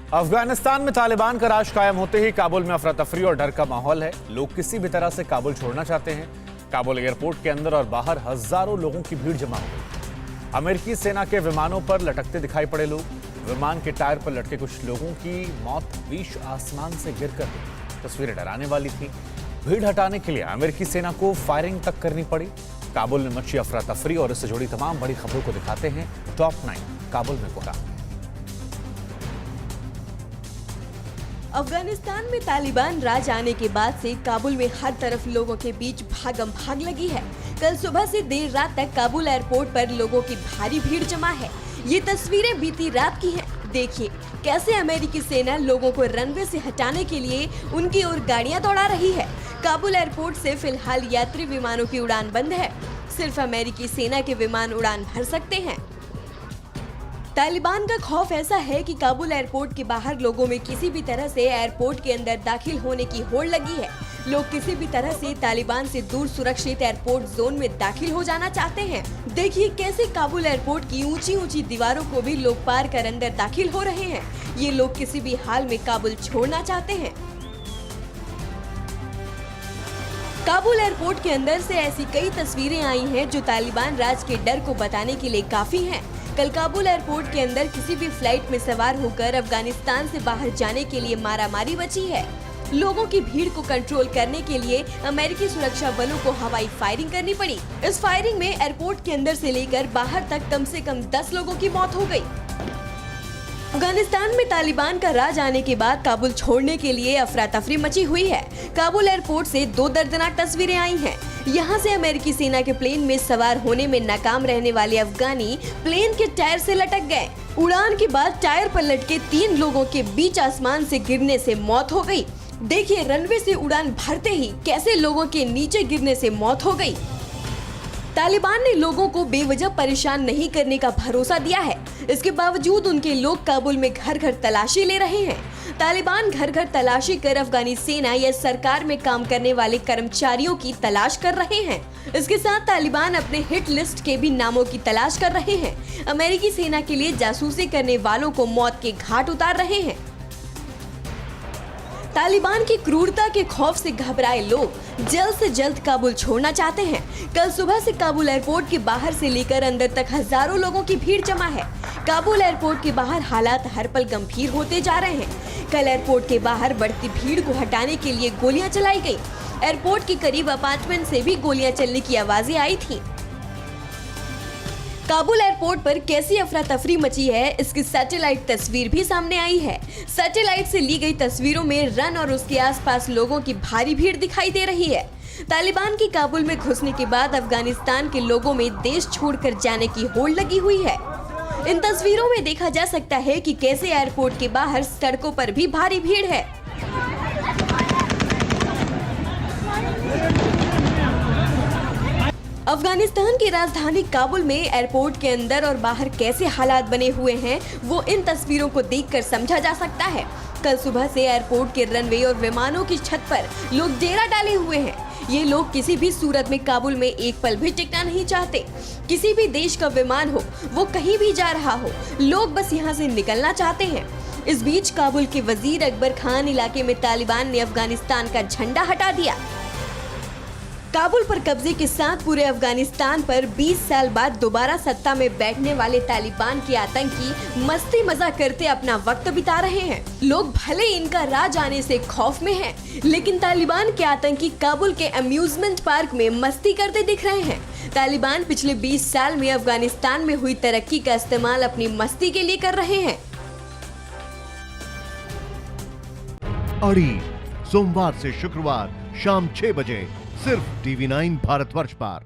अफगानिस्तान में तालिबान का राज कायम होते ही काबुल में अफरा तफरी और डर का माहौल है। लोग किसी भी तरह से काबुल छोड़ना चाहते हैं। काबुल एयरपोर्ट के अंदर और बाहर हजारों लोगों की भीड़ जमा हो गई। अमेरिकी सेना के विमानों पर लटकते दिखाई पड़े लोग। विमान के टायर पर लटके कुछ लोगों की मौत बीच आसमान से गिरकर हुई। तस्वीरें डराने वाली थी। भीड़ हटाने के लिए अमेरिकी सेना को फायरिंग तक करनी पड़ी। काबुल में मची अफरा तफरी और इससे जुड़ी तमाम बड़ी खबरों को दिखाते हैं टॉप 9 काबुल में कोहराम। अफगानिस्तान में तालिबान राज आने के बाद से काबुल में हर तरफ लोगों के बीच भागम भाग लगी है। कल सुबह से देर रात तक काबुल एयरपोर्ट पर लोगों की भारी भीड़ जमा है। ये तस्वीरें बीती रात की हैं। देखिए कैसे अमेरिकी सेना लोगों को रनवे से हटाने के लिए उनकी ओर गाड़ियां दौड़ा रही है। काबुल एयरपोर्ट से फिलहाल यात्री विमानों की उड़ान बंद है। सिर्फ अमेरिकी सेना के विमान उड़ान भर सकते हैं। तालिबान का खौफ ऐसा है कि काबुल एयरपोर्ट के बाहर लोगों में किसी भी तरह से एयरपोर्ट के अंदर दाखिल होने की होड़ लगी है। लोग किसी भी तरह से तालिबान से दूर सुरक्षित एयरपोर्ट जोन में दाखिल हो जाना चाहते हैं। देखिए कैसे काबुल एयरपोर्ट की ऊंची ऊंची दीवारों को भी लोग पार कर अंदर दाखिल हो रहे हैं। ये लोग किसी भी हाल में काबुल छोड़ना चाहते हैं। काबुल एयरपोर्ट के अंदर से ऐसी कई तस्वीरें आई हैं जो तालिबान राज के डर को बताने के लिए काफी हैं। कल काबुल एयरपोर्ट के अंदर किसी भी फ्लाइट में सवार होकर अफगानिस्तान से बाहर जाने के लिए मारामारी मची है। लोगों की भीड़ को कंट्रोल करने के लिए अमेरिकी सुरक्षा बलों को हवाई फायरिंग करनी पड़ी। इस फायरिंग में एयरपोर्ट के अंदर से लेकर बाहर तक कम से कम 10 लोगों की मौत हो गई। अफगानिस्तान में तालिबान का राज आने के बाद काबुल छोड़ने के लिए अफरा तफरी मची हुई है। काबुल एयरपोर्ट से 2 दर्दनाक तस्वीरें आई हैं। यहाँ से अमेरिकी सेना के प्लेन में सवार होने में नाकाम रहने वाले अफगानी प्लेन के टायर से लटक गए। उड़ान के बाद टायर पर लटके 3 लोगों के बीच आसमान से गिरने से मौत हो गई। देखिए रनवे से उड़ान भरते ही कैसे लोगों के नीचे गिरने से मौत हो गई। तालिबान ने लोगों को बेवजह परेशान नहीं करने का भरोसा दिया है। इसके बावजूद उनके लोग काबुल में घर घर तलाशी ले रहे हैं। तालिबान घर घर तलाशी कर अफगानी सेना या सरकार में काम करने वाले कर्मचारियों की तलाश कर रहे हैं। इसके साथ तालिबान अपने हिट लिस्ट के भी नामों की तलाश कर रहे हैं। अमेरिकी सेना के लिए जासूसी करने वालों को मौत के घाट उतार रहे हैं। तालिबान की क्रूरता के खौफ से घबराए लोग जल्द से जल्द काबुल छोड़ना चाहते हैं। कल सुबह से काबुल एयरपोर्ट के बाहर से लेकर अंदर तक हजारों लोगों की भीड़ जमा है। काबुल एयरपोर्ट के बाहर हालात हर पल गंभीर होते जा रहे हैं। कल एयरपोर्ट के बाहर बढ़ती भीड़ को हटाने के लिए गोलियां चलाई गई। एयरपोर्ट के करीब अपार्टमेंट से भी गोलियां चलने की आवाजें आई थी। काबुल एयरपोर्ट पर कैसी अफरा तफरी मची है, इसकी सैटेलाइट तस्वीर भी सामने आई है। सैटेलाइट से ली गई तस्वीरों में रन और उसके आसपास लोगों की भारी भीड़ दिखाई दे रही है। तालिबान की काबुल में घुसने के बाद अफगानिस्तान के लोगों में देश छोड़कर जाने की होड़ लगी हुई है। इन तस्वीरों में देखा जा सकता है कि कैसे एयरपोर्ट के बाहर सड़कों पर भी भारी भीड़ है। अफगानिस्तान की राजधानी काबुल में एयरपोर्ट के अंदर और बाहर कैसे हालात बने हुए हैं वो इन तस्वीरों को देखकर समझा जा सकता है। कल सुबह से एयरपोर्ट के रनवे और विमानों की छत पर लोग डेरा डाले हुए हैं। ये लोग किसी भी सूरत में काबुल में एक पल भी टिकना नहीं चाहते। किसी भी देश का विमान हो वो कहीं भी जा रहा हो, लोग बस यहाँ से निकलना चाहते हैं। इस बीच काबुल के वजीर अकबर खान इलाके में तालिबान ने अफगानिस्तान का झंडा हटा दिया। काबुल पर कब्जे के साथ पूरे अफगानिस्तान पर 20 साल बाद दोबारा सत्ता में बैठने वाले तालिबान के आतंकी मस्ती मजा करते अपना वक्त बिता रहे हैं। लोग भले इनका राज आने से खौफ में हैं, लेकिन तालिबान के आतंकी काबुल के अम्यूजमेंट पार्क में मस्ती करते दिख रहे हैं। तालिबान पिछले 20 साल में अफगानिस्तान में हुई तरक्की का इस्तेमाल अपनी मस्ती के लिए कर रहे हैं। अड़ी सोमवार से शुक्रवार शाम 6 बजे सिर्फ TV9 भारतवर्ष पर।